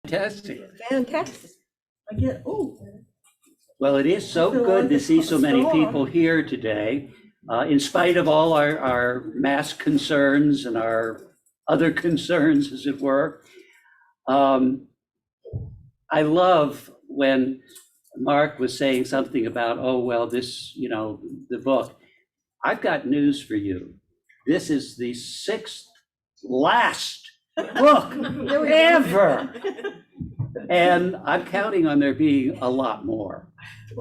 Fantastic. Fantastic. I get, oh, Well, it is so good to see so many people here today, in spite of all our mask concerns and our other concerns, as it were. I love when Mark was saying something about, oh, well, this, the book. I've got news for you. This is the 6th last book ever. And I'm counting on there being a lot more.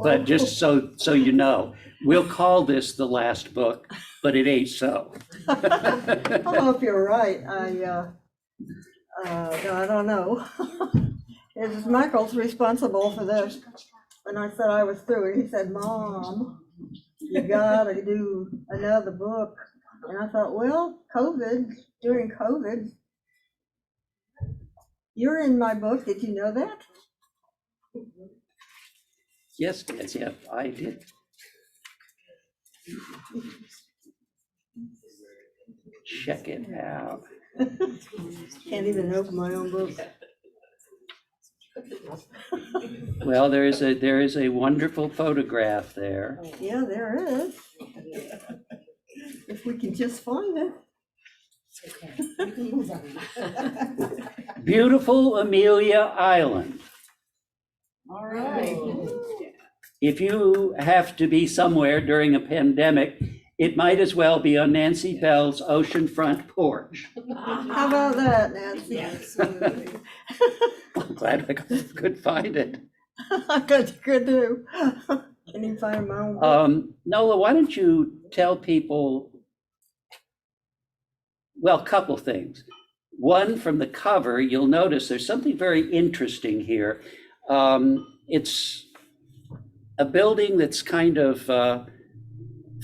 But just so you know, we'll call this the last book, but it ain't so. I don't know if you're right. I don't know. It was Michael's responsible for this. When I said I was through, he said, Mom, you gotta do another book. And I thought, well, during COVID, you're in my book. Did you know that? Yes, yeah, I did. Check it out. Can't even open my own book. Well, there is a wonderful photograph there. Yeah, there is. If we can just find it. Beautiful Amelia Island. All right. If you have to be somewhere during a pandemic, it might as well be on Nancy Bell's oceanfront porch. How about that, Nancy? Yes. I'm glad I could find it. I got you could do. Can you find my own book? Nola, why don't you tell people, well, a couple things. One, from the cover, you'll notice there's something very interesting here. It's a building that's kind of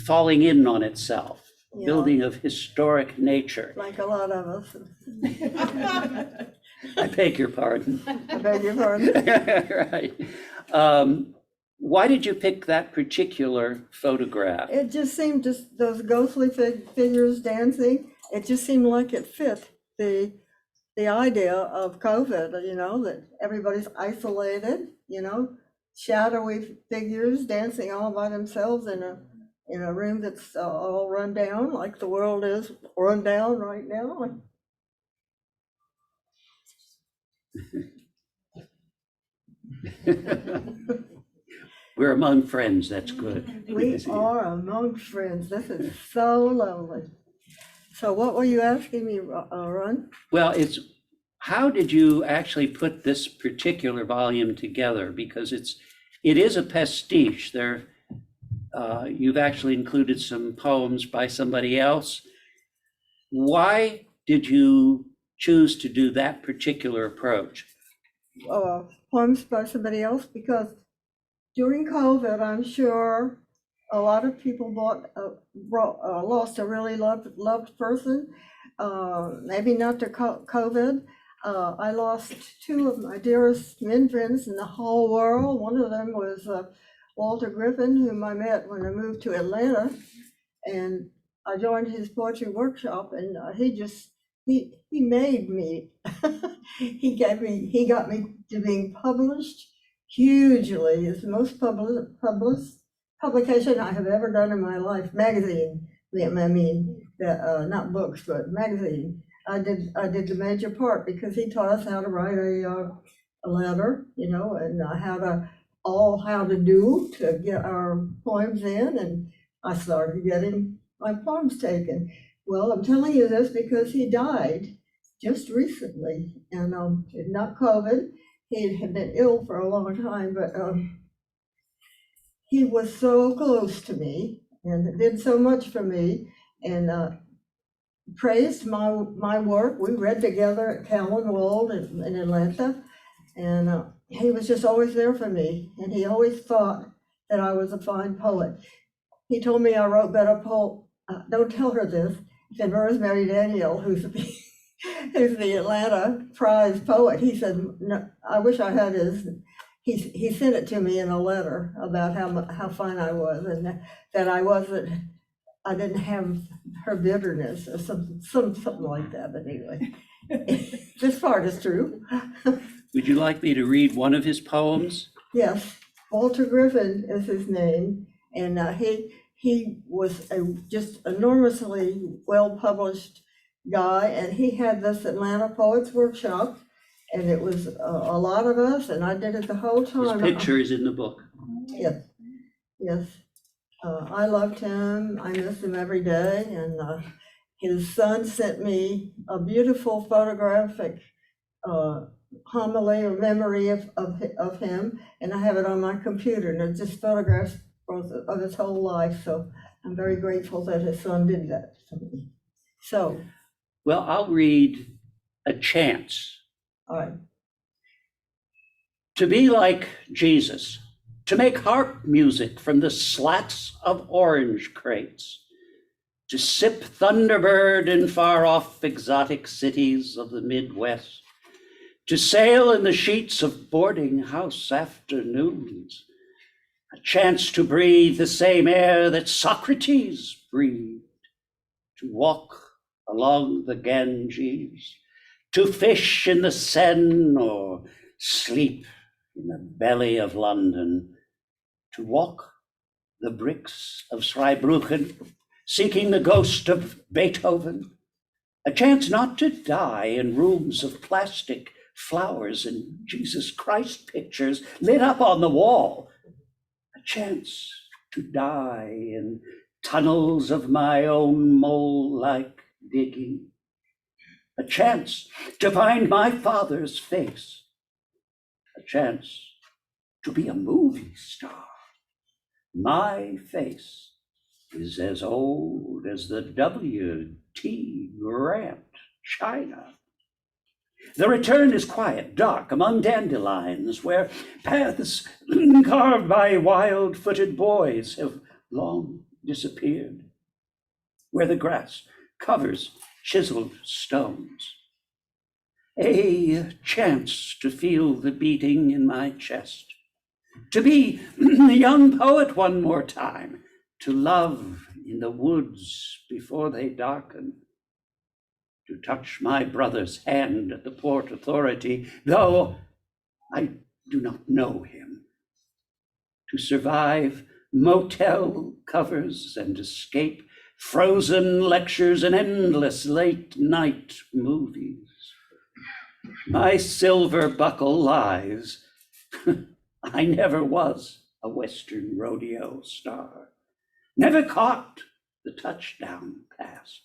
falling in on itself, Yeah. building of historic nature. Like a lot of us. I beg your pardon. I beg your pardon. Right. Why did you pick that particular photograph? It just seemed, just those ghostly figures dancing, it just seemed like it fit the idea of COVID, that everybody's isolated, shadowy figures dancing all by themselves in a room that's all run down, like the world is run down right now. We're among friends, that's good. We are among friends. This is so lovely. So what were you asking me, Ron? Well, how did you actually put this particular volume together? Because it is a pastiche. You've actually included some poems by somebody else. Why did you choose to do that particular approach? Poems by somebody else, because during COVID, I'm sure a lot of people lost a really loved person. Maybe not to COVID. I lost two of my dearest men friends in the whole world. One of them was Walter Griffin, whom I met when I moved to Atlanta, and I joined his poetry workshop, and he made me. He got me to being published hugely. It's the most published publication I have ever done in my life. Magazine, not books, but magazine. I did the major part because he taught us how to write a letter, and how to do to get our poems in, and I started getting my poems taken. Well, I'm telling you this because he died just recently, and not COVID. He had been ill for a long time, but he was so close to me and did so much for me, and praised my work. We read together at Callan Wold in Atlanta, and he was just always there for me, and he always thought that I was a fine poet. He told me I wrote better don't tell her this, than Rosemary Daniel, who's the Atlanta prize poet. He said, no, I wish I had his. He sent it to me in a letter about how fine I was, and that I didn't have her bitterness or something like that. But anyway, this part is true. Would you like me to read one of his poems? Yes, Walter Griffin is his name, and he was a just enormously well-published guy, and he had this Atlanta Poets Workshop, and it was a lot of us, and I did it the whole His time. picture is in the book. Yes, yes. I loved him. I miss him every day, and his son sent me a beautiful photographic homily or memory of him, and I have it on my computer, and it's just photographs of his whole life. So I'm very grateful that his son did that for me. So, Well, I'll read A Chance. all right. To be like Jesus, to make harp music from the slats of orange crates, to sip Thunderbird in far-off exotic cities of the Midwest, to sail in the sheets of boarding house afternoons, a chance to breathe the same air that Socrates breathed, to walk along the Ganges, to fish in the Seine or sleep in the belly of London, to walk the bricks of Zweibrücken, seeking the ghost of Beethoven, a chance not to die in rooms of plastic flowers and Jesus Christ pictures lit up on the wall, a chance to die in tunnels of my own mole-like digging, a chance to find my father's face, a chance to be a movie star. My face is as old as the W.T. Grant China. The return is quiet, dark, among dandelions, where paths carved by wild-footed boys have long disappeared, where the grass covers chiseled stones. A chance to feel the beating in my chest, to be a young poet one more time, to love in the woods before they darken, to touch my brother's hand at the Port Authority, though I do not know him, to survive motel covers and escape frozen lectures and endless late night movies. My silver buckle lies. I never was a Western rodeo star, never caught the touchdown pass,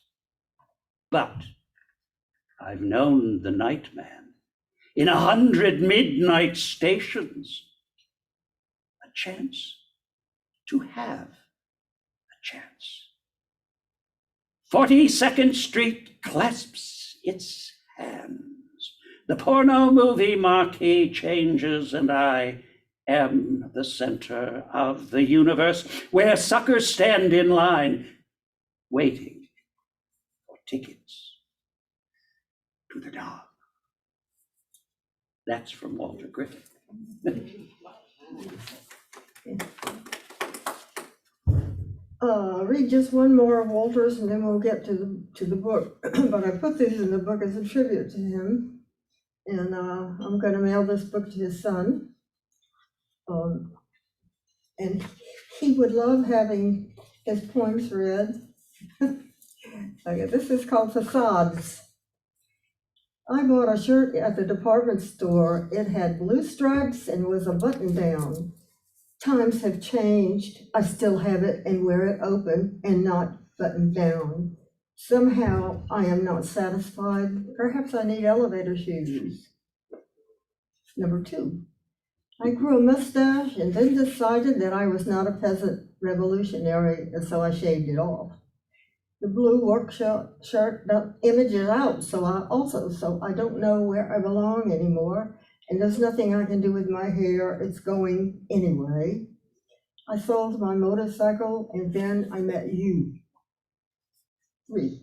but I've known the night man in 100 midnight stations, a chance to have a chance. 42nd Street clasps its hands. The porno movie marquee changes, and I am the center of the universe where suckers stand in line waiting for tickets to the dog. That's from Walter Griffin. Read just one more of Walter's, and then we'll get to the book. But I put these in the book as a tribute to him, and I'm going to mail this book to his son. And he would love having his poems read. Okay, this is called Facades. I bought a shirt at the department store. It had blue stripes and was a button down. Times have changed. I still have it and wear it open and not buttoned down. Somehow I am not satisfied. Perhaps I need elevator shoes. Number 2. I grew a mustache and then decided that I was not a peasant revolutionary, and so I shaved it off. The blue work shirt images out, so I don't know where I belong anymore, and there's nothing I can do with my hair. It's going anyway. I sold my motorcycle, and then I met you. 3.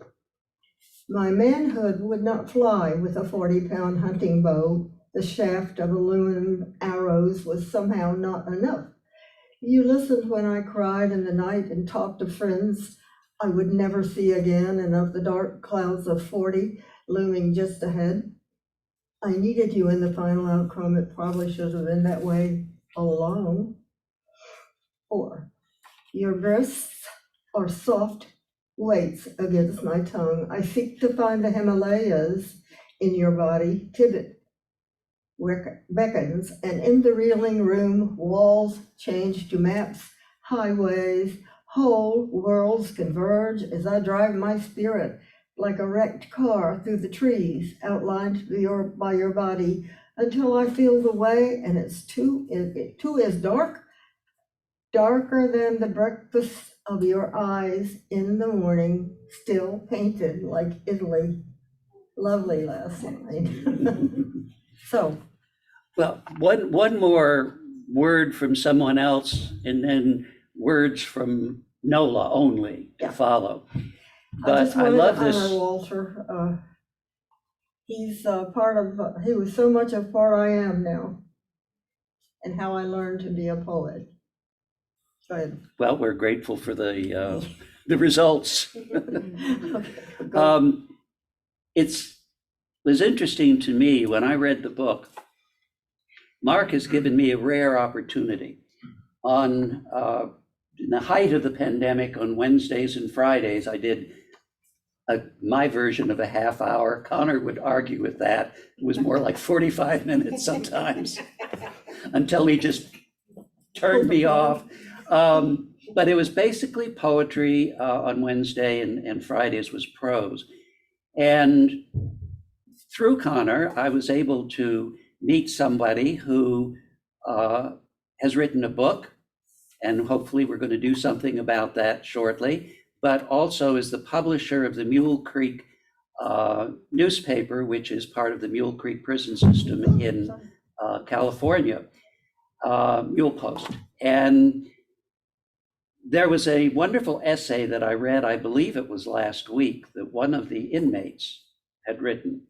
My manhood would not fly with a 40-pound hunting bow. The shaft of aluminum arrows was somehow not enough. You listened when I cried in the night and talked to friends I would never see again, and of the dark clouds of 40 looming just ahead. I needed you in the final outcome. It probably should have been that way all along. Or your breasts are soft weights against my tongue. I seek to find the Himalayas in your body. Tibet beckons, and in the reeling room, walls change to maps, highways, whole worlds converge as I drive my spirit like a wrecked car through the trees outlined by your body until I feel the way, and it too is darker than the breakfast of your eyes in the morning, still painted like Italy. Lovely last night. So, Well, one more word from someone else, and then words from Nola only to Yeah. follow. I But just I wanted love to honor this. Walter. He's he was so much of part I am now, and how I learned to be a poet. Go ahead. Well, we're grateful for the results. Okay, go. It was interesting to me when I read the book. Mark has given me a rare opportunity on in the height of the pandemic on Wednesdays and Fridays. I did my version of a half hour. Connor would argue with that. It was more like 45 minutes sometimes until he just turned me off. But it was basically poetry on Wednesday, and Fridays was prose. And through Connor, I was able to meet somebody who has written a book, and hopefully we're going to do something about that shortly, but also is the publisher of the Mule Creek newspaper, which is part of the Mule Creek prison system in California, Mule Post. And there was a wonderful essay that I read, I believe it was last week, that one of the inmates had written.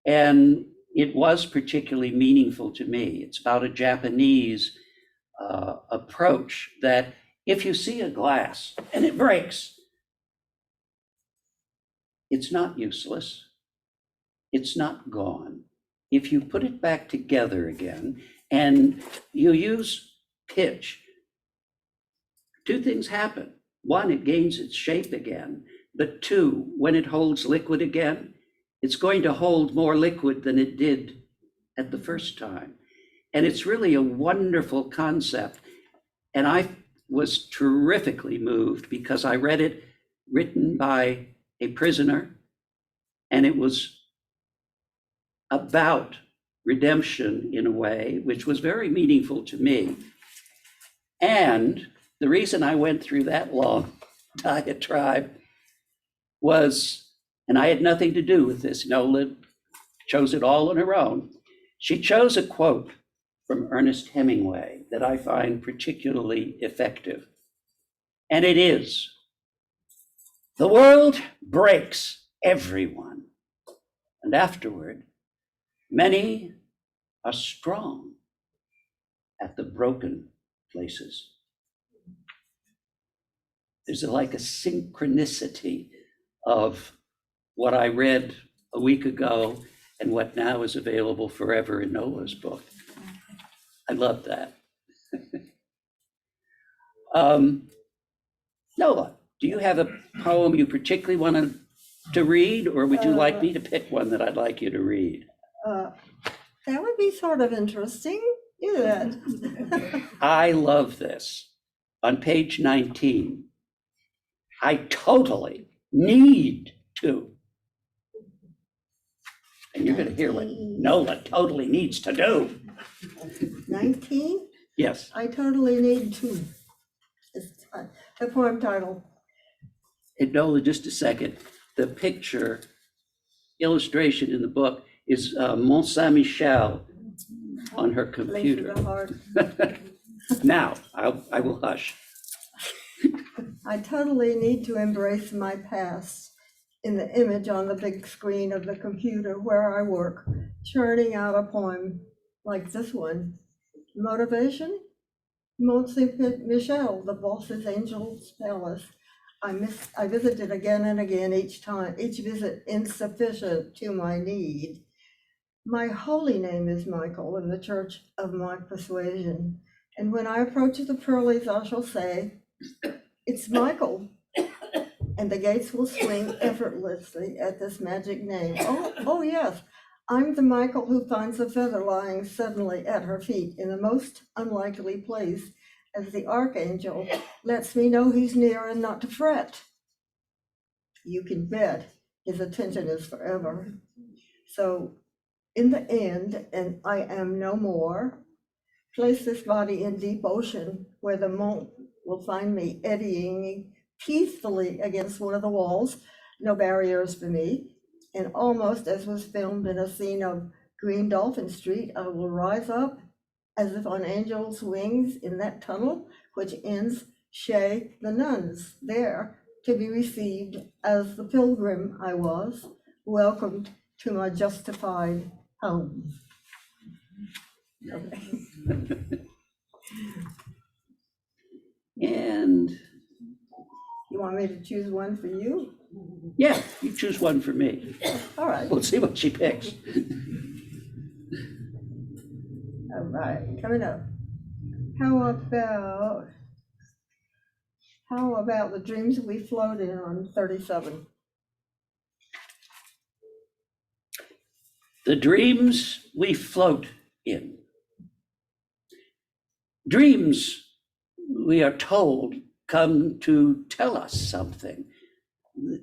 And it was particularly meaningful to me. It's about a Japanese approach that if you see a glass and it breaks, it's not useless. It's not gone. If you put it back together again and you use pitch, two things happen. One, it gains its shape again. But two, when it holds liquid again, it's going to hold more liquid than it did at the first time. And it's really a wonderful concept. And I was terrifically moved because I read it written by a prisoner, and it was about redemption in a way, which was very meaningful to me. And the reason I went through that long diatribe was, and I had nothing to do with this, Nola chose it all on her own. She chose a quote from Ernest Hemingway that I find particularly effective. And it is, "The world breaks everyone, and afterward, many are strong at the broken places." There's like a synchronicity of what I read a week ago and what now is available forever in Nola's book. I love that. Nola, do you have a poem you particularly wanted to read, or would you like me to pick one that I'd like you to read? That would be sort of interesting, isn't it? I love this. On page 19, I totally need to. And you're going to hear what Nola totally needs to do. 19? Yes. I totally need to. It's the poem title. And Nola, just a second. The picture illustration in the book is Mont Saint-Michel on her computer. Place of the heart. Now, I will hush. I totally need to embrace my past in the image on the big screen of the computer where I work, churning out a poem like this one. Motivation? Mont Saint-Michel, the boss's angel's palace. I visited again and again each visit insufficient to my need. My holy name is Michael in the church of my persuasion. And when I approach the pearlies, I shall say, it's Michael. And the gates will swing effortlessly at this magic name. Oh yes, I'm the Michael who finds a feather lying suddenly at her feet in the most unlikely place, as the archangel lets me know he's near and not to fret. You can bet his attention is forever. So in the end, and I am no more, place this body in deep ocean where the moat will find me eddying peacefully against one of the walls, no barriers for me. And almost as was filmed in a scene of Green Dolphin Street, I will rise up as if on angel's wings in that tunnel, which ends Chez the nuns, there to be received as the pilgrim I was, welcomed to my justified home. Okay. And You want me to choose one for you? yeah, you choose one for me. All right, We'll see what she picks. all right, coming up. How about the dreams we float in on 37? The dreams we float in. Dreams, we are told, come to tell us something.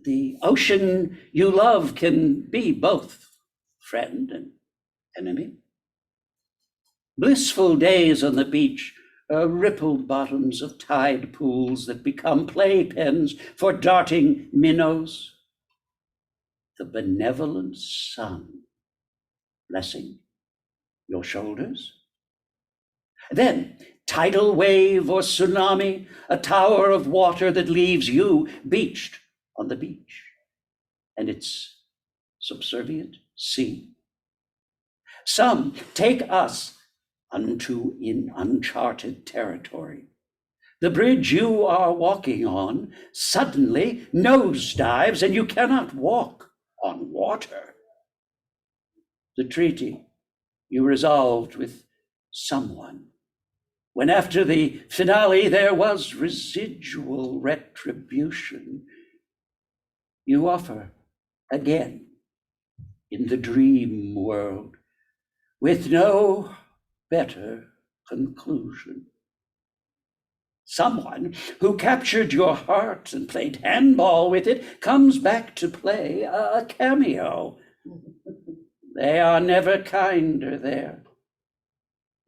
The ocean you love can be both friend and enemy. Blissful days on the beach are rippled bottoms of tide pools that become playpens for darting minnows. The benevolent sun blessing your shoulders. Then, tidal wave or tsunami, a tower of water that leaves you beached on the beach, and its subservient sea. Some take us unto in uncharted territory. The bridge you are walking on suddenly nosedives, and you cannot walk on water. The treaty you resolved with someone, when after the finale there was residual retribution, you offer again in the dream world with no better conclusion. Someone who captured your heart and played handball with it comes back to play a cameo. They are never kinder there.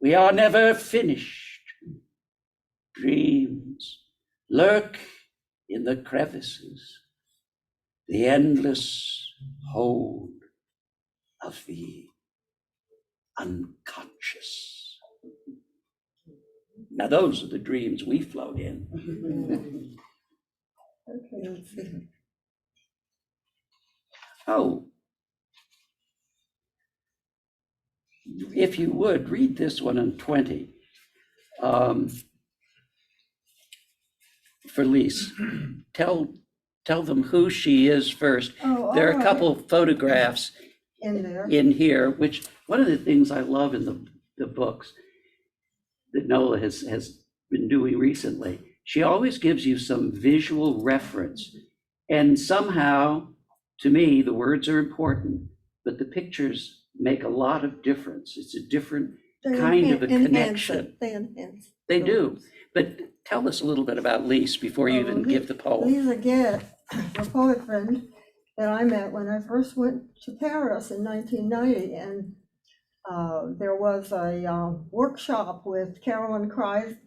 We are never finished. Dreams lurk in the crevices, the endless hold of the unconscious. Now, those are the dreams we float in. Okay, let's see. Oh, if you would, read this one on 20. For Lise, tell them who she is first. Oh, There are all a right. couple photographs In there. in here, which one of the things I love in the books that Nola has been doing recently, she always gives you some visual reference. And somehow, to me, the words are important, but the pictures make a lot of difference. It's a different They kind of a enhance connection. it. They enhance. They do. But tell us a little bit about Lise before you even give the poem. Lisa Gett, a poet friend that I met when I first went to Paris in 1990, and there was a workshop with Carolyn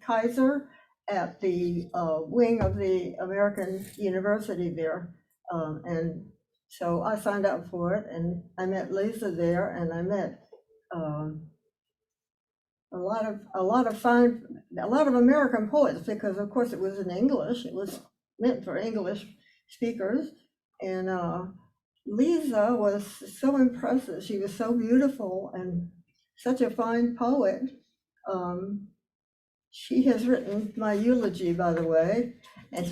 Kaiser at the wing of the American University there. And so I signed up for it, and I met Lisa there, and I met a lot of American poets, because of course it was in English. It was meant for English speakers. And Lisa was so impressive. She was so beautiful and such a fine poet. She has written my eulogy, by the way, And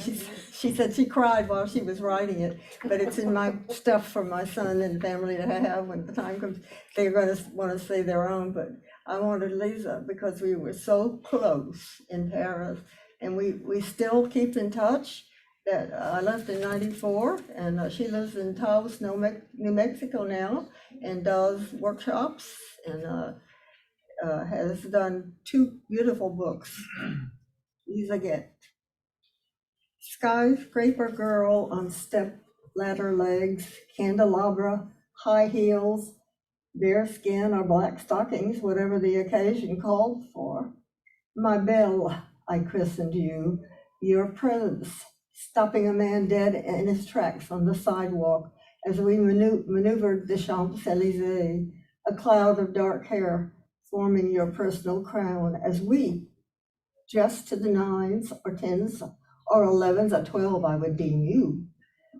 she said she cried while she was writing it, but it's in my stuff for my son and family to have when the time comes. They're going to want to say their own, but I wanted Lisa because we were so close in Paris, and we still keep in touch. That I left in '94, and she lives in Taos, New Mexico now, and does workshops, and has done 2 beautiful books. Lisa Get. Skyscraper girl on step ladder legs, candelabra, high heels, bare skin or black stockings, whatever the occasion called for. My belle, I christened you, your presence, stopping a man dead in his tracks on the sidewalk as we maneuvered the Champs-Élysées, a cloud of dark hair forming your personal crown as we, dressed to the 9s or 10s or 11s or 12, I would deem you,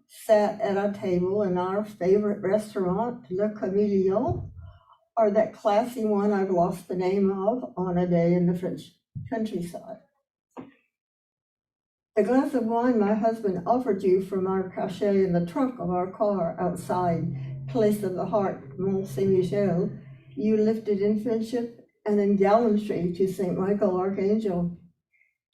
sat at a table in our favorite restaurant, Le Camillon, or that classy one I've lost the name of, on a day in the French countryside. The glass of wine my husband offered you from our cachet in the trunk of our car outside, Place of the Heart, Mont Saint-Michel, you lifted in friendship and in gallantry to St. Michael Archangel.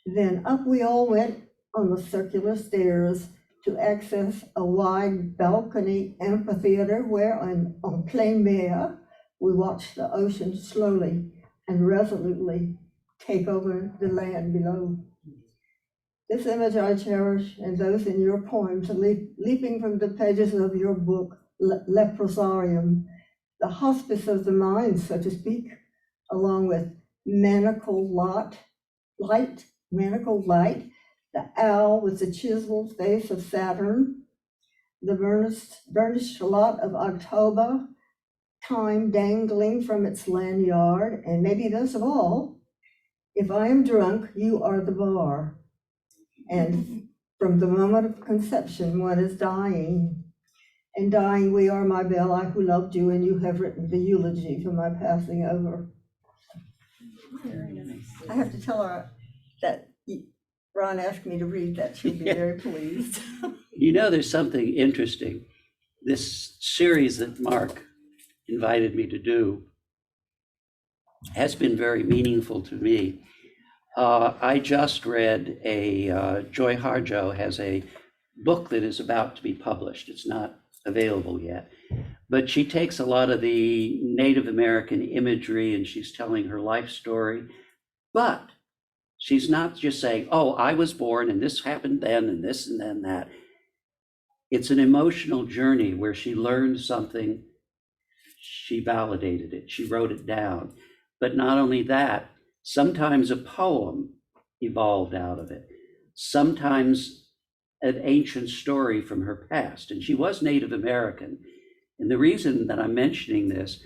Then up we all went on the circular stairs to access a wide balcony amphitheater where on plein mer, we watched the ocean slowly and resolutely take over the land below. This image I cherish, and those in your poems, leaping from the pages of your book, Leprosarium, the hospice of the mind, so to speak, along with manacled light, the owl with the chiseled face of Saturn, the burnished lot of October, time dangling from its lanyard, and maybe best of all, if I am drunk, you are the bar. And from the moment of conception, one is dying. And dying, we are, my belle, I who loved you, and you have written the eulogy for my passing over. Very nice. I have to tell her that Ron asked me to read that. She'll be very pleased. You know, there's something interesting. This series that Mark invited me to do has been very meaningful to me. I just read Joy Harjo has a book that is about to be published. It's not available yet, but she takes a lot of the Native American imagery and she's telling her life story, but she's not just saying, oh, I was born and this happened then and this and then that. It's an emotional journey where she learned something, she validated it, she wrote it down. But not only that, sometimes a poem evolved out of it, sometimes an ancient story from her past. And she was Native American. And the reason that I'm mentioning this,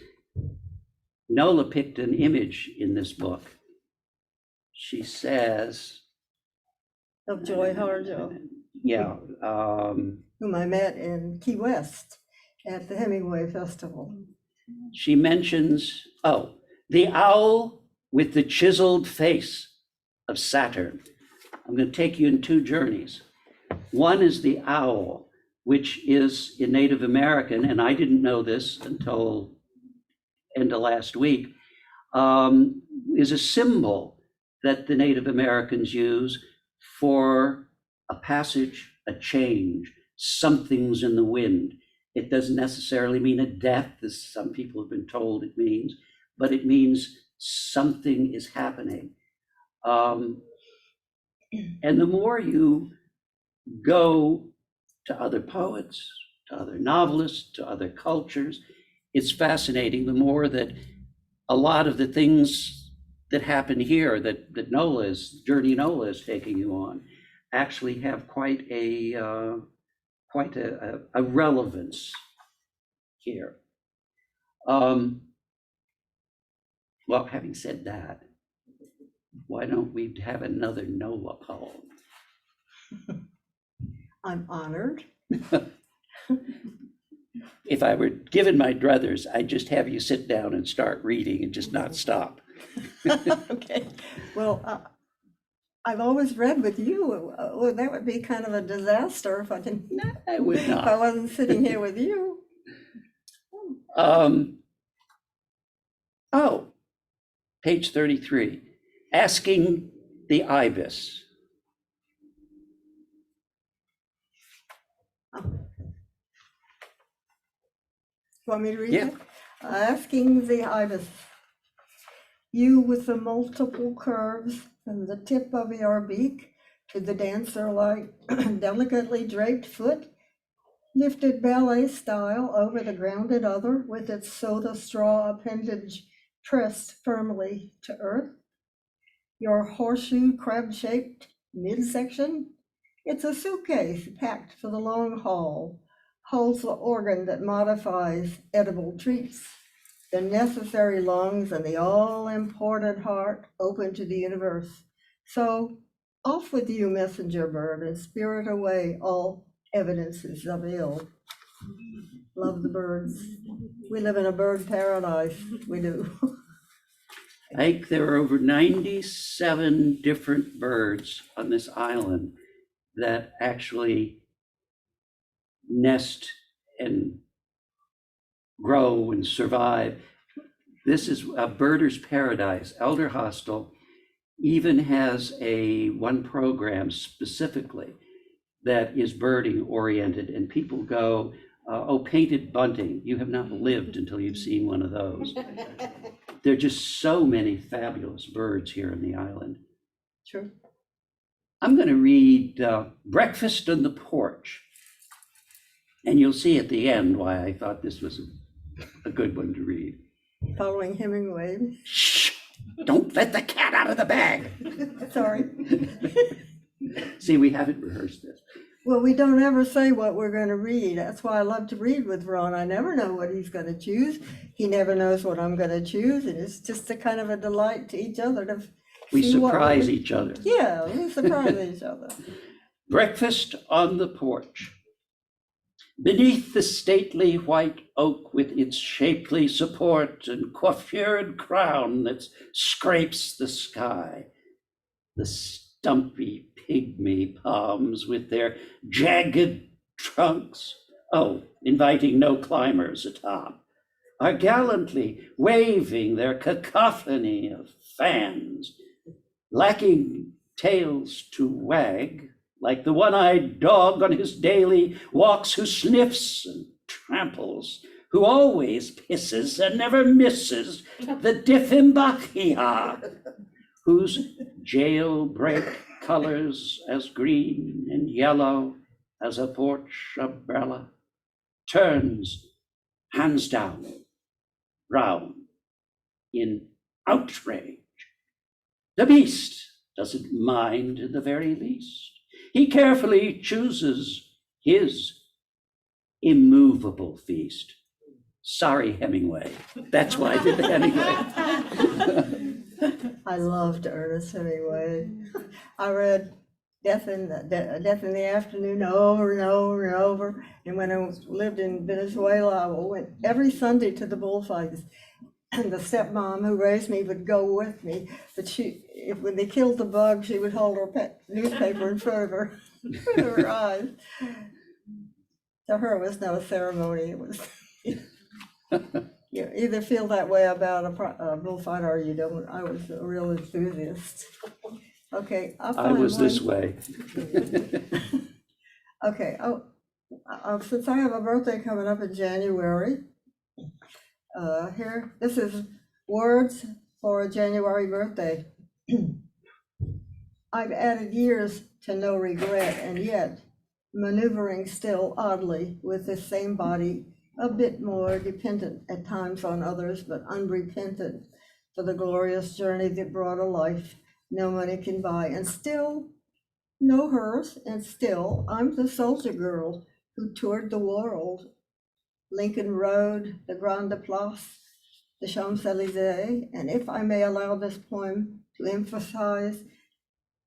Nola picked an image in this book. She says, Of Joy Harjo, yeah, whom I met in Key West at the Hemingway Festival. she mentions, the owl with the chiseled face of Saturn. I'm going to take you in 2 journeys. One is the owl, which is in Native American, and I didn't know this until end of last week, is a symbol that the Native Americans use for a passage, a change, something's in the wind. It doesn't necessarily mean a death, as some people have been told it means, but it means something is happening. And the more you go to other poets, to other novelists, to other cultures, it's fascinating. The more that a lot of the things that happen here that Journey Nola is taking you on, actually have quite a relevance here. Well, having said that, why don't we have another Nola poem? I'm honored. If I were given my druthers, I'd just have you sit down and start reading and just not stop. Okay, well, I've always read with you. Well, that would be kind of a disaster if I didn't, I would if I not. wasn't sitting here with you. Oh, page 33, asking the ibis. Want me to read Yeah. it? Asking the ibis, you with the multiple curves from the tip of your beak to the dancer-like delicately draped foot, lifted ballet style over the grounded other with its soda straw appendage pressed firmly to earth. Your horseshoe crab-shaped midsection, it's a suitcase packed for the long haul, holds the organ that modifies edible treats, the necessary lungs and the all-important heart open to the universe. So off with you, messenger bird, and spirit away all evidences of ill. Love the birds. We live in a bird paradise, we do. I think there are over 97 different birds on this island that actually nest and grow and survive. This is a birder's paradise. Elder Hostel even has one program specifically that is birding oriented, and people go, painted bunting. You have not lived until you've seen one of those. There are just so many fabulous birds here on the island. True. I'm going to read Breakfast on the Porch, and you'll see at the end why I thought this was a good one to read. Following Hemingway. Shh! Don't let the cat out of the bag. Sorry. See, we haven't rehearsed this. Well, we don't ever say what we're going to read. That's why I love to read with Ron. I never know what he's going to choose. He never knows what I'm going to choose. And it's just a kind of a delight to each other to We see what surprise each other. Yeah, we surprise each other. Breakfast on the Porch. Beneath the stately white oak with its shapely support and coiffured crown that scrapes the sky, the stumpy pygmy palms with their jagged trunks, inviting no climbers atop, are gallantly waving their cacophony of fans, lacking tails to wag, like the one-eyed dog on his daily walks who sniffs and tramples, who always pisses and never misses the Diffenbachia, whose jailbreak colors as green and yellow as a porch umbrella, turns hands down, round in outrage. The beast doesn't mind in the very least. He carefully chooses his immovable feast. Sorry, Hemingway. That's why I did the Hemingway. I loved Ernest Hemingway. I read Death in the Afternoon over and over and over. And when I lived in Venezuela, I went every Sunday to the bullfights. And the stepmom who raised me would go with me, but when they killed the bug, she would hold her pet newspaper in front of her eyes. To her, it was no ceremony. It was you either feel that way about a bullfight or you don't. I was a real enthusiast. Okay, I was this way. Okay. Since I have a birthday coming up in January. Here, this is words for a January birthday. I've added years to no regret, and yet maneuvering still oddly with this same body, a bit more dependent at times on others, but unrepentant for the glorious journey that brought a life no money can buy, and still no hearse, and still I'm the soldier girl who toured the world. Lincoln Road, the Grand Place, the Champs-Élysées, and if I may allow this poem to emphasize,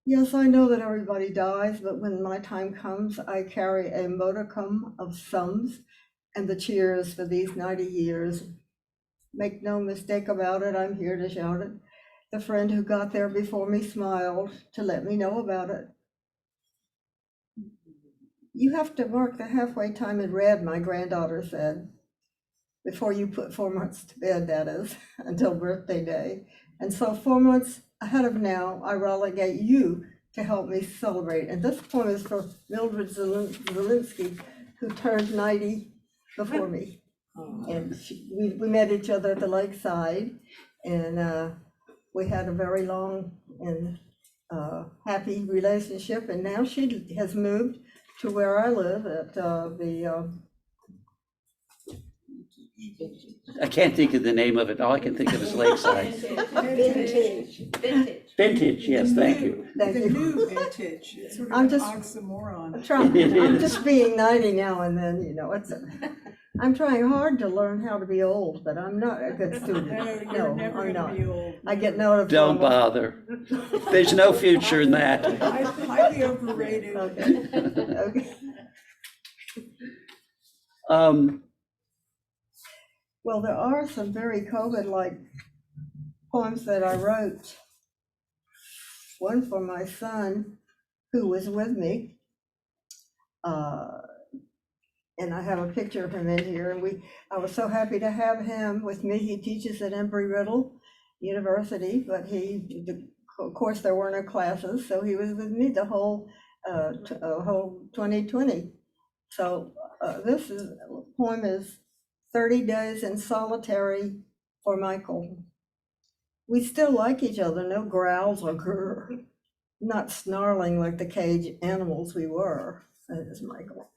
yes, I know that everybody dies, but when my time comes, I carry a modicum of sums and the cheers for these 90 years. Make no mistake about it, I'm here to shout it. The friend who got there before me smiled to let me know about it. You have to mark the halfway time in red, my granddaughter said, before you put 4 months to bed, that is, until birthday day. And so 4 months ahead of now, I relegate you to help me celebrate. And this poem is for Mildred Zelinsky, who turned 90 before me. And we met each other at the lakeside, and we had a very long and happy relationship. And now she has moved to where I live at I can't think of the name of it. All I can think of is Lakeside. Vintage. Vintage, yes, thank you. Thank The you. new vintage, it's sort of I'm an just- oxymoron. I'm just being 90 now and then, you know, I'm trying hard to learn how to be old, but I'm not a good student. No, you're No, never I'm gonna not. be old. I get notified. Don't bother. There's no future in that. Highly overrated. Okay. Well, there are some very COVID-like poems that I wrote. One for my son, who was with me. And I have a picture of him in here, and I was so happy to have him with me. He teaches at Embry-Riddle University, but of course, there were no classes, so he was with me the whole 2020. So this poem is 30 Days in Solitary for Michael. We still like each other, no growls or grr, not snarling like the cage animals we were. That is Michael.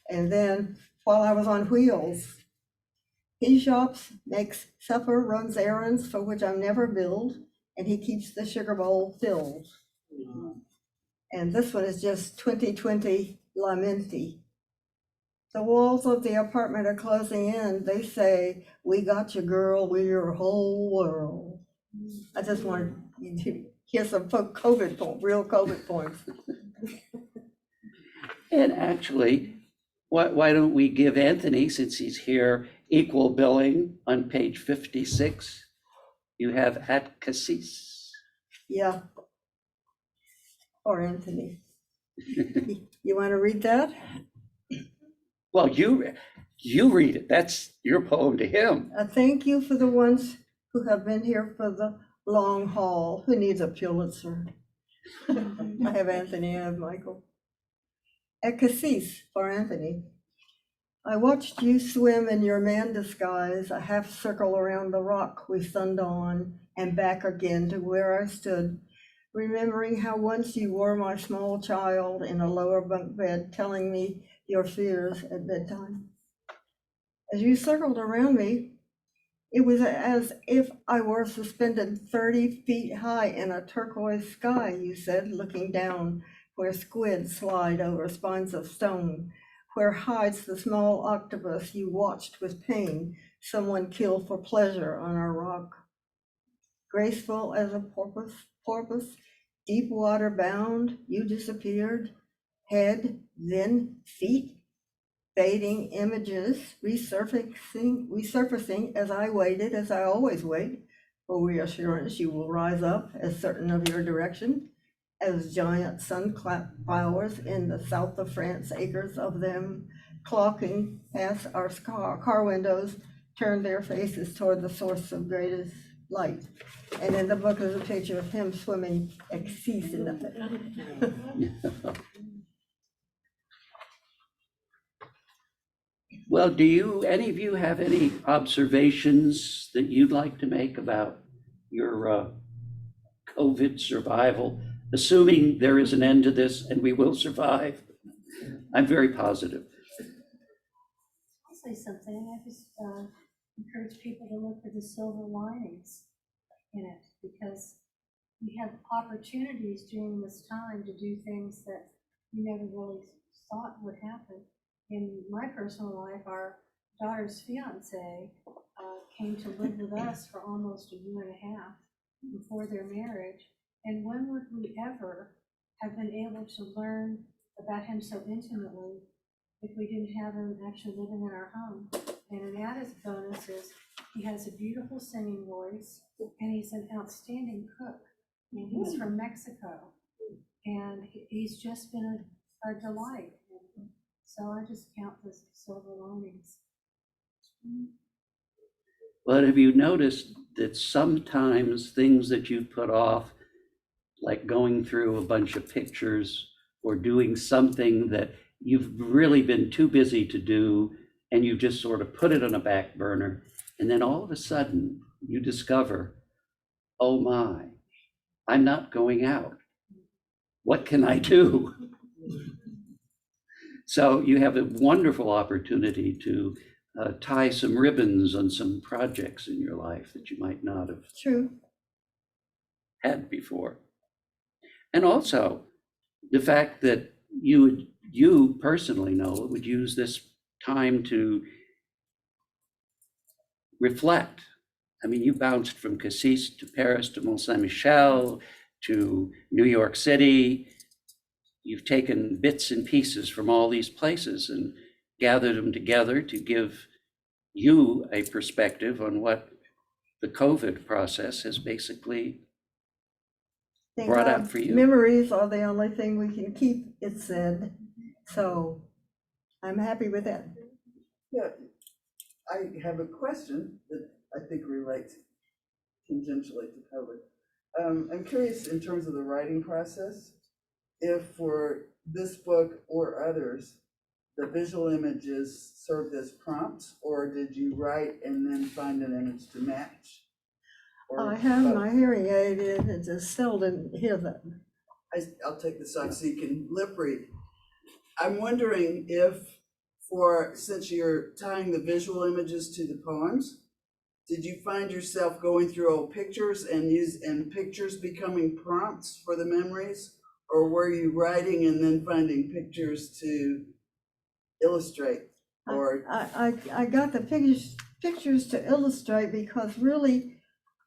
And then while I was on wheels, he shops, makes supper, runs errands for which I'm never billed, and he keeps the sugar bowl filled. And this one is just 2020 Lamenti. The walls of the apartment are closing in. They say, "We got you, girl, we're your whole world." I just wanted you to hear some real COVID poems. And actually, why don't we give Anthony, since he's here, equal billing on page 56? You have at Cassis. Yeah. Or Anthony. You want to read that? Well, you read it. That's your poem to him. Thank you for the ones who have been here for the long haul. Who needs a Pulitzer? I have Anthony, I have Michael. At Cassis for Anthony. I watched you swim in your man disguise, a half circle around the rock we sunned on, and back again to where I stood, remembering how once you were my small child in a lower bunk bed, telling me your fears at bedtime. As you circled around me, it was as if I were suspended 30 feet high in a turquoise sky, you said, looking down where squids slide over spines of stone, where hides the small octopus you watched with pain someone kill for pleasure on our rock. Graceful as a porpoise, deep water bound, you disappeared, head, then feet, fading images, resurfacing as I waited, as I always wait, for reassurance you will rise up as certain of your direction, as giant sun-clapped flowers in the south of France, acres of them, clocking past our car windows, turn their faces toward the source of greatest light. And in the book is a picture of him swimming at Cassis in the Well, do any of you have any observations that you'd like to make about your COVID survival, assuming there is an end to this and we will survive? I'm very positive. I'll say something. I just encourage people to look for the silver linings in it, because we have opportunities during this time to do things that you never really thought would happen. In my personal life, our daughter's fiance came to live with us for almost a year and a half before their marriage. And when would we ever have been able to learn about him so intimately if we didn't have him actually living in our home? And an added bonus is He has a beautiful singing voice, and he's an outstanding cook. I mean, he's from Mexico, and he's just been a delight. And so I just count this silver linings. But have you noticed that sometimes things that you put off, like going through a bunch of pictures or doing something that you've really been too busy to do, and you just sort of put it on a back burner, and then all of a sudden you discover, oh my, I'm not going out. What can I do? So you have a wonderful opportunity to tie some ribbons on some projects in your life that you might not have True. had before. And also the fact that you personally, Nola, would use this time to reflect. I mean, you bounced from Cassis to Paris to Mont Saint-Michel to New York City. You've taken bits and pieces from all these places and gathered them together to give you a perspective on what the COVID process has basically Thank brought God up for you. memories are the only thing we can keep, it said. So I'm happy with that. Yeah, I have a question that I think relates tangentially to COVID. I'm curious in terms of the writing process, if for this book or others, the visual images served as prompts, or did you write and then find an image to match? Or I have both? my hearing aid in and just seldom hear them. I'll take this off so you can lip read. I'm wondering if since you're tying the visual images to the poems, did you find yourself going through old pictures and pictures becoming prompts for the memories? Or were you writing and then finding pictures to illustrate? Or I got the pictures to illustrate because really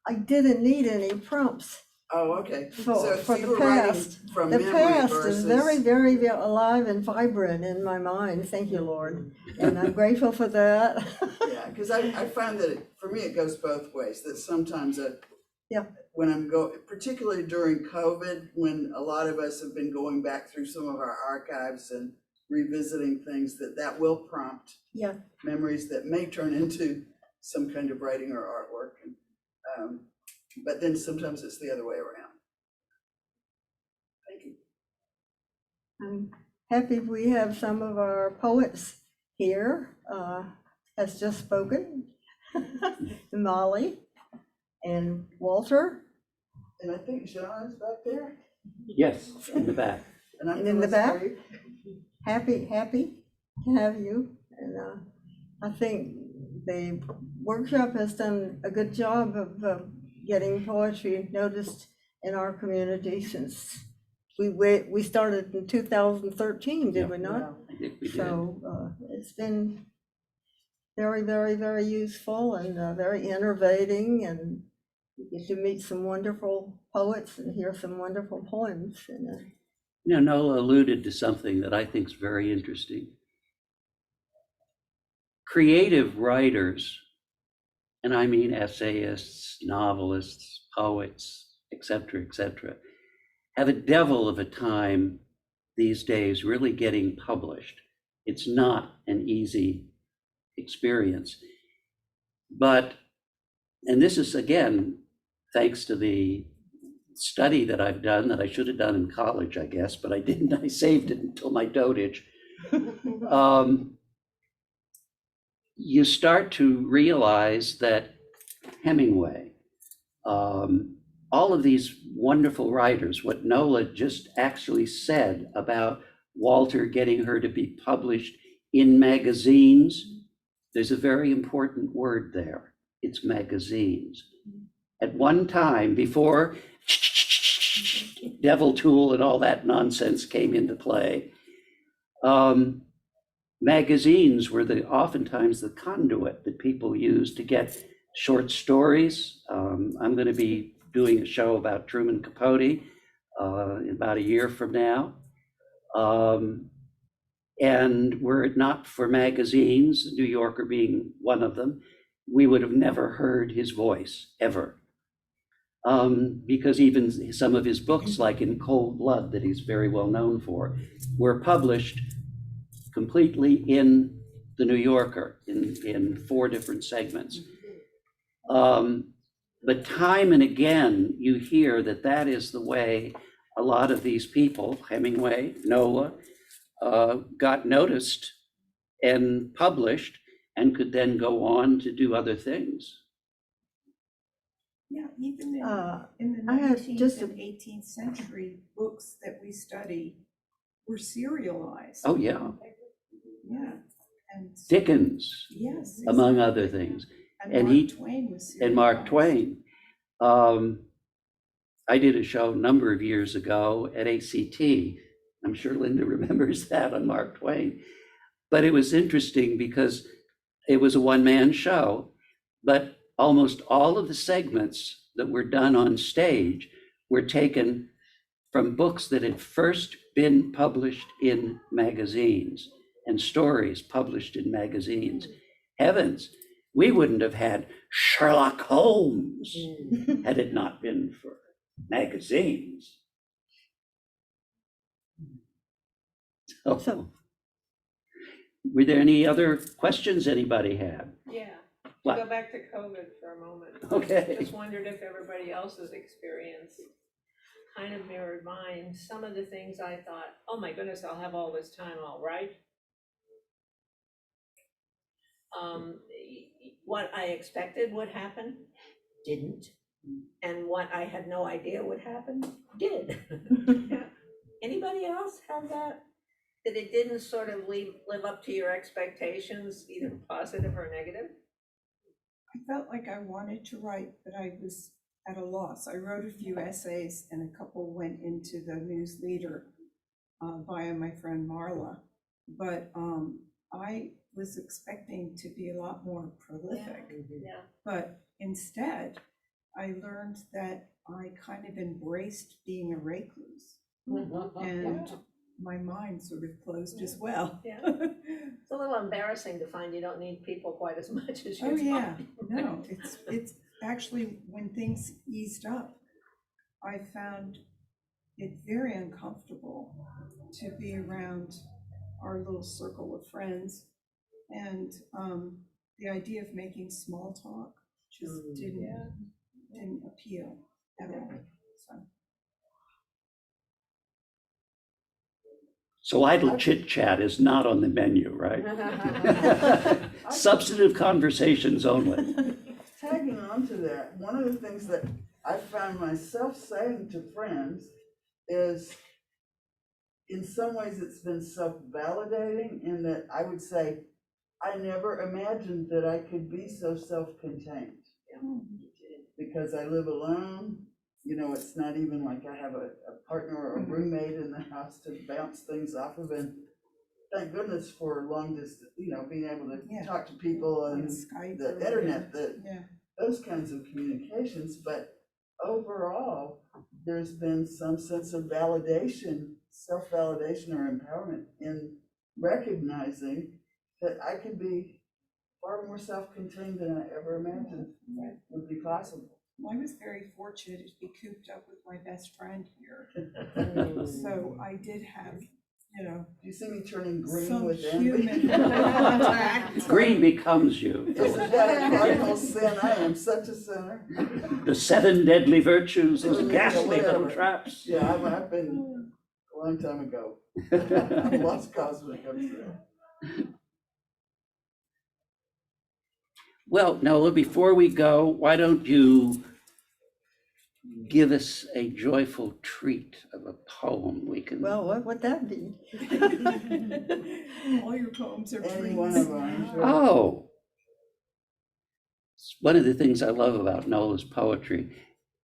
I didn't need any prompts. oh, okay. For So you the were writing past. from The memory past versus is very, very, very alive and vibrant in my mind. Thank you, Lord. And I'm grateful for that. Yeah, because I find that for me it goes both ways. That sometimes Yeah. when particularly during COVID, when a lot of us have been going back through some of our archives and revisiting things, that will prompt Yeah. memories that may turn into some kind of writing or artwork. But then sometimes it's the other way around. Thank you. I'm happy we have some of our poets here, has just spoken. Molly and Walter. And I think Sean is back there. Yes, in the back. And I'm And in the Phyllis back? Reed. Happy to have you. And I think the workshop has done a good job of getting poetry noticed in our community since we started in 2013, did we not? Wow. I think we did. So it's been very, very, very useful and very innovating, and you get to meet some wonderful poets and hear some wonderful poems. And You know, Nola alluded to something that I think is very interesting. Creative writers, and I mean essayists, novelists, poets, et cetera, have a devil of a time these days really getting published. It's not an easy experience. But, and this is again, thanks to the study that I've done that I should have done in college, I guess, but I didn't. I saved it until my dotage. You start to realize that Hemingway, all of these wonderful writers, what Nola just actually said about Walter getting her to be published in magazines, there's a very important word there. It's magazines. At one time, before Devil Tool and all that nonsense came into play, magazines were oftentimes the conduit that people used to get short stories. I'm going to be doing a show about Truman Capote in about a year from now. And were it not for magazines, New Yorker being one of them, we would have never heard his voice, ever. Because even some of his books, like In Cold Blood, that he's very well known for, were published completely in the New Yorker in 4 different segments. But time and again, you hear that is the way a lot of these people, Hemingway, Nola, got noticed and published and could then go on to do other things. Yeah, even in the I had 19th just and 18th century, books that we study were serialized. Oh, yeah, Yeah, and. Dickens, Yes. among exactly. other things. And and Mark he- Twain was And Mark serialized. Twain. I did a show a number of years ago at ACT. I'm sure Linda remembers that, on Mark Twain. But it was interesting because it was a one-man show, but almost all of the segments that were done on stage were taken from books that had first been published in magazines and stories published in magazines. Heavens, we wouldn't have had Sherlock Holmes had it not been for magazines. So, were there any other questions anybody had? Yeah, to What? go back to COVID for a moment. Okay. Just wondered if everybody else's experience kind of mirrored mine. Some of the things I thought, oh my goodness, I'll have all this time, all right. What I expected would happen, didn't. And what I had no idea would happen, did. Yeah. Anybody else have that? That it didn't sort of live up to your expectations, either positive or negative? I felt like I wanted to write, but I was at a loss. I wrote a few essays and a couple went into the news leader via my friend Marla. But I was expecting to be a lot more prolific. Yeah. But instead, I learned that I kind of embraced being a recluse. And my mind sort of closed as well. Yeah. It's a little embarrassing to find you don't need people quite as much as you Oh, thought. yeah, no, it's actually, when things eased up, I found it very uncomfortable to be around our little circle of friends. And the idea of making small talk just didn't appeal at all, so. So idle chit chat is not on the menu, right? Substantive conversations only. Tagging on to that, one of the things that I found myself saying to friends is, in some ways, it's been self-validating in that I would say, I never imagined that I could be so self-contained. Because I live alone, you know, it's not even like I have a partner or a roommate in the house to bounce things off of. And thank goodness for long distance, you know, being able to talk to people and Skype the or internet, whatever. those kinds of communications. But overall, there's been some sense of validation, self-validation or empowerment in recognizing that I could be far more self-contained than I ever imagined would be possible. Well, I was very fortunate to be cooped up with my best friend here. So I did have, you know, Do you see me turning green some with envy? human contact. Green becomes you. Isn't that a cardinal sin? I am such a sinner. The 7 deadly virtues, those ghastly little Whatever. traps. Yeah, I've been a long time ago. I'm lost cause when it comes to that. Well, Nola, before we go, why don't you give us a joyful treat of a poem we can. Well, what would that be? All your poems are Any one treats. of them, sure. Oh. It's one of the things I love about Nola's poetry.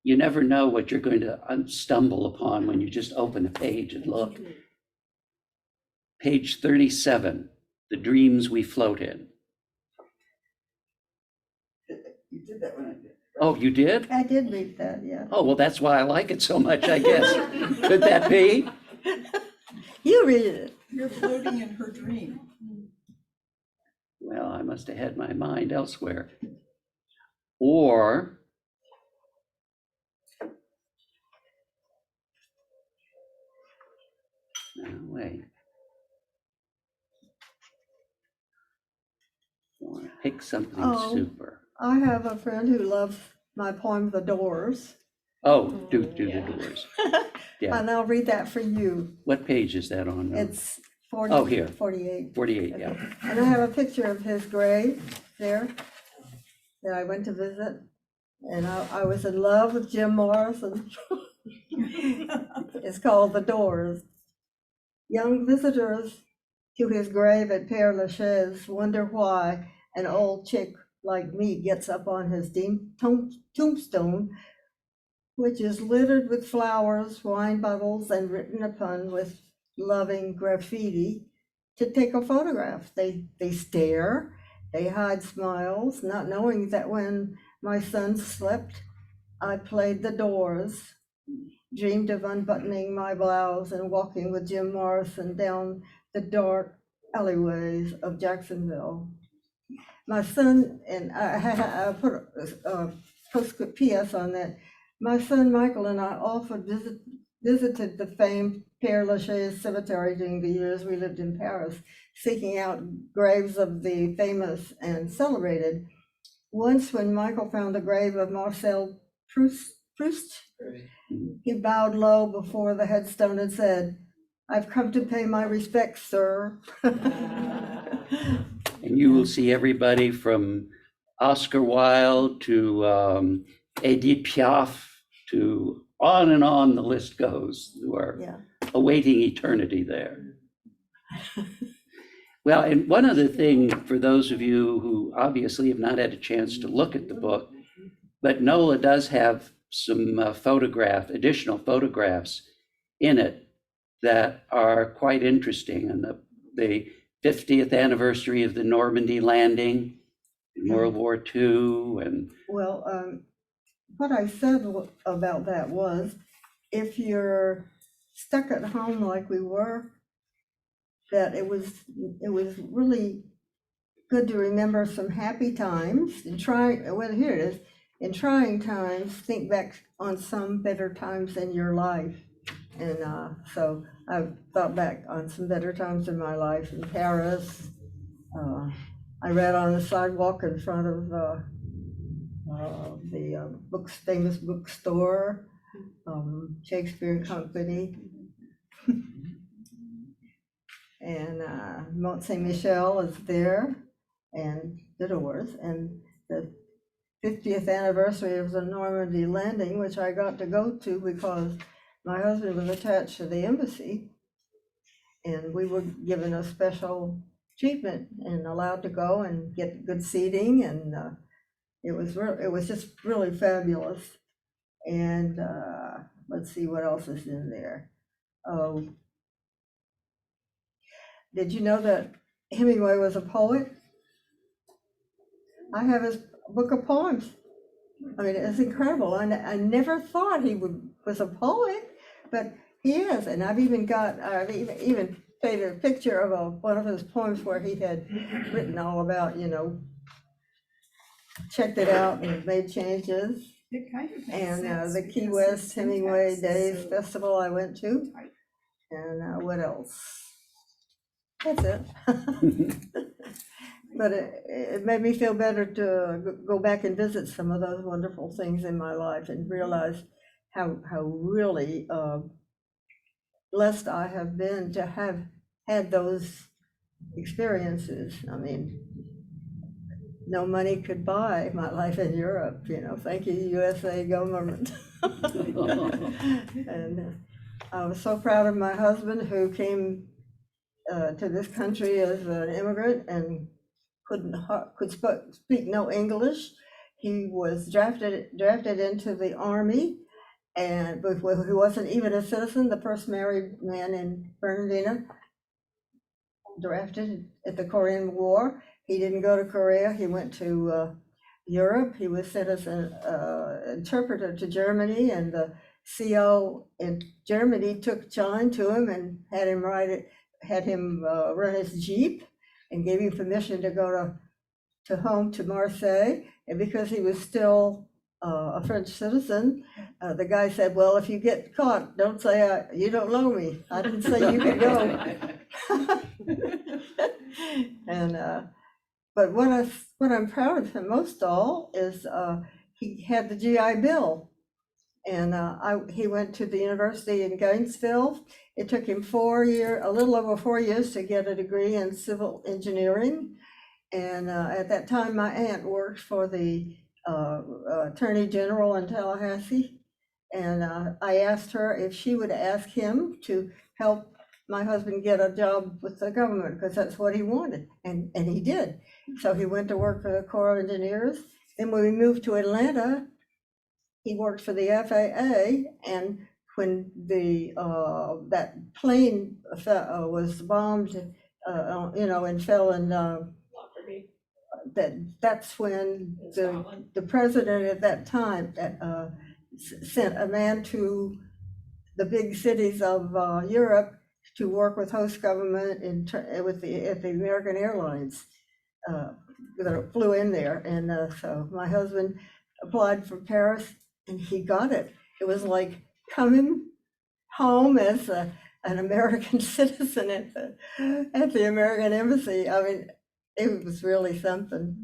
You never know what you're going to stumble upon when you just open a page and look. Page 37, The Dreams We Float In. You did that when I did. Oh, you did? I did read that, yeah. Oh, well, that's why I like it so much, I guess. Could that be? You read it. You're floating in her dream. Well, I must have had my mind elsewhere. Or no, wait. I want to pick something Oh. super. I have a friend who loves my poem, The Doors. Oh, do the Yeah. doors. Yeah. And I'll read that for you. What page is that on? It's 40. Oh, here. 48. 48, yeah. And I have a picture of his grave there that I went to visit. And I was in love with Jim Morrison. It's called The Doors. Young visitors to his grave at Père Lachaise wonder why an old chick like me gets up on his tombstone, which is littered with flowers, wine bottles, and written upon with loving graffiti, to take a photograph. They stare, they hide smiles, not knowing that when my son slept, I played The Doors, dreamed of unbuttoning my blouse and walking with Jim Morrison down the dark alleyways of Jacksonville. My son, and I put a postscript PS on that. My son Michael and I often visited the famed Père Lachaise cemetery during the years we lived in Paris, seeking out graves of the famous and celebrated. Once, when Michael found the grave of Marcel Proust, he bowed low before the headstone and said, "I've come to pay my respects, sir." And you will see everybody from Oscar Wilde to Edith Piaf to on and on the list goes, who are Yeah. awaiting eternity there. Well, and one other thing for those of you who obviously have not had a chance to look at the book, but Nola does have some additional photographs in it that are quite interesting. And the 50th anniversary of the Normandy landing in World War II, and Well, what I said about that was, if you're stuck at home like we were, that it was really good to remember some happy times and here it is, in trying times, think back on some better times in your life. And so I've thought back on some better times in my life in Paris. I read on the sidewalk in front of the famous bookstore, Shakespeare Company. And Mont Saint Michel is there, and the Doors, and the 50th anniversary of the Normandy landing, which I got to go to because my husband was attached to the embassy, and we were given a special treatment and allowed to go and get good seating, and it was just really fabulous. And let's see what else is in there. Oh, did you know that Hemingway was a poet? I have his book of poems. I mean, it's incredible. I never thought he was a poet, but he is. And I've even painted a picture of one of his poems where he had written all about, checked it out and made changes. It kind of makes And sense the Key because West his Hemingway syntax is Days so Festival I went to. tight. And what else? That's it. But it made me feel better to go back and visit some of those wonderful things in my life and realize how really blessed I have been to have had those experiences. I mean, no money could buy my life in Europe, thank you, USA government. And I was so proud of my husband, who came to this country as an immigrant and could speak no English. He was drafted into the army, and but he wasn't even a citizen. The first married man in Bernardino, drafted at the Korean War. He didn't go to Korea. He went to Europe. He was sent as an interpreter to Germany, and the CO in Germany took John to him and had him run his Jeep, and gave him permission to go to to home to Marseille, and because he was still a French citizen, the guy said, well, if you get caught, don't say you don't know me. I didn't say you could go. And but what I'm proud of him most of all is he had the GI Bill, and he went to the university in Gainesville. It took him a little over 4 years to get a degree in civil engineering. And at that time, my aunt worked for the Attorney General in Tallahassee. And I asked her if she would ask him to help my husband get a job with the government, because that's what he wanted. And he did. So he went to work for the Corps of Engineers. Then when we moved to Atlanta, he worked for the FAA. And when that plane was bombed, and fell in that's when the president at that time sent a man to the big cities of Europe to work with host government at the American Airlines that flew in there. And so my husband applied for Paris, and he got it. It was like coming home as an American citizen at the American Embassy. I mean, it was really something.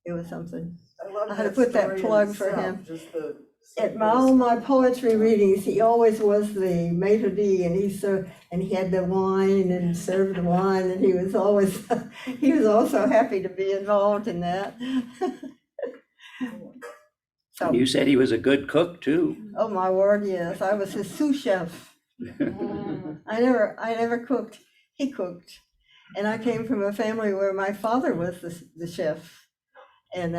It was something. love I had to that put that story in plug for itself, him. just the At all my poetry readings, he always was the maitre d', and he had the wine and served the wine, and he was also happy to be involved in that. So, You said he was a good cook too. oh my word, yes, I was his sous chef. I never cooked. He cooked, and I came from a family where my father was the chef. And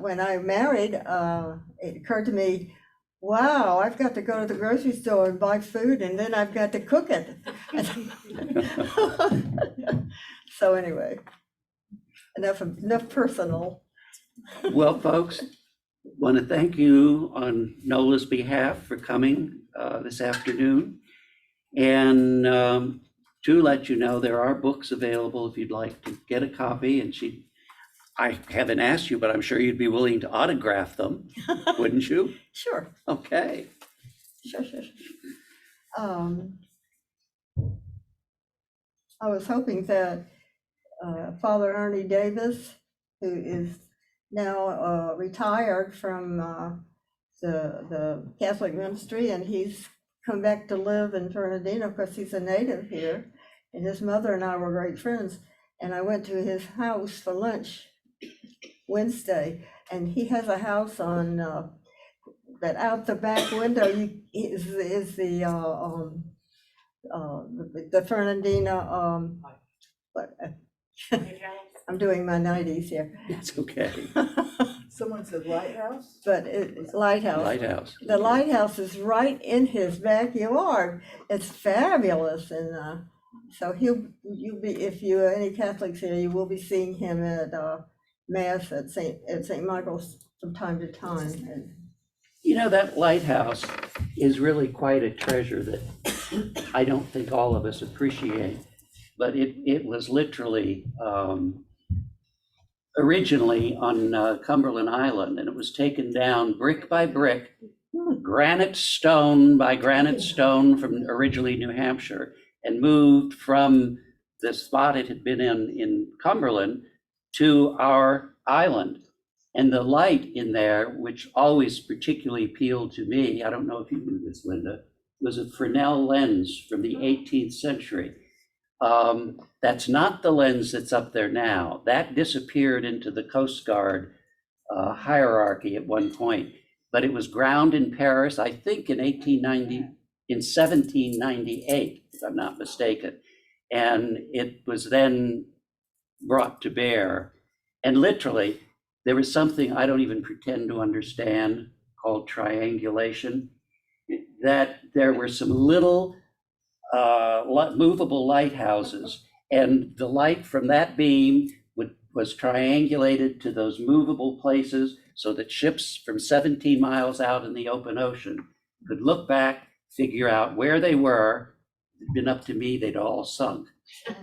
when I married, it occurred to me, wow, I've got to go to the grocery store and buy food, and then I've got to cook it. So anyway, enough personal. Well, folks, want to thank you on Nola's behalf for coming this afternoon. And to let you know, there are books available if you'd like to get a copy. And I haven't asked you, but I'm sure you'd be willing to autograph them, wouldn't you? Sure. Okay. Sure. I was hoping that Father Ernie Davis, who is now retired from the Catholic ministry, and he's come back to live in Fernandina because he's a native here, and his mother and I were great friends. And I went to his house for lunch Wednesday, and he has a house on that out the back window is the Fernandina I'm doing my 90s here. It's okay. Someone said lighthouse? But it's lighthouse. Lighthouse. The lighthouse is right in his backyard. It's fabulous, and so you'll be, if you are any Catholics here, you will be seeing him at Mass at St. Michael's from time to time. And You know, that lighthouse is really quite a treasure that I don't think all of us appreciate. But it was literally originally on Cumberland Island, and it was taken down brick by brick, granite stone by granite stone from originally New Hampshire, and moved from the spot it had been in Cumberland to our island. And the light in there, which always particularly appealed to me, I don't know if you knew this, Linda, was a Fresnel lens from the 18th century. That's not the lens that's up there now. That disappeared into the Coast Guard hierarchy at one point, but it was ground in Paris, I think in 1798, if I'm not mistaken. And it was then brought to bear. And literally, there was something I don't even pretend to understand called triangulation, that there were some little movable lighthouses, and the light from that beam was triangulated to those movable places so that ships from 17 miles out in the open ocean could look back, figure out where they were. It'd been up to me, they'd all sunk,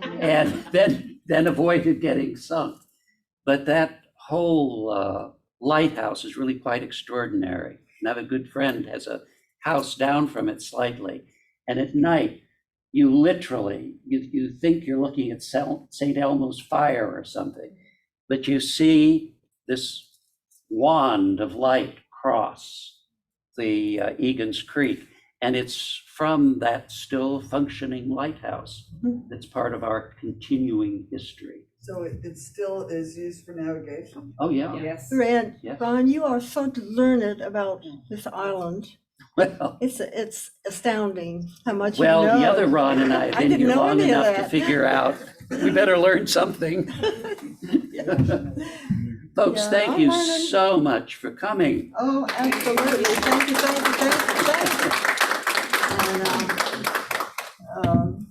and then avoided getting sunk. But that whole lighthouse is really quite extraordinary. And I have a good friend has a house down from it slightly. And at night, you literally, you think you're looking at St. Elmo's fire or something, but you see this wand of light cross the Egan's Creek. And it's from that still functioning lighthouse that's part of our continuing history. So it still is used for navigation? Oh, yeah. Yes. Ron, Yeah. Ron, you are so learned about this island. Well, It's astounding how much you know. well, the other Ron and I have I been didn't here know long any of enough to that. figure out, we better learn something. Folks, Yeah, thank I'm you learning. so much for coming. Oh, absolutely. Thank you, thank you, thank you, thank you. And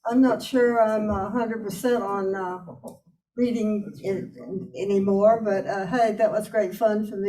I'm not sure I'm 100% on reading it anymore, but hey, that was great fun for me.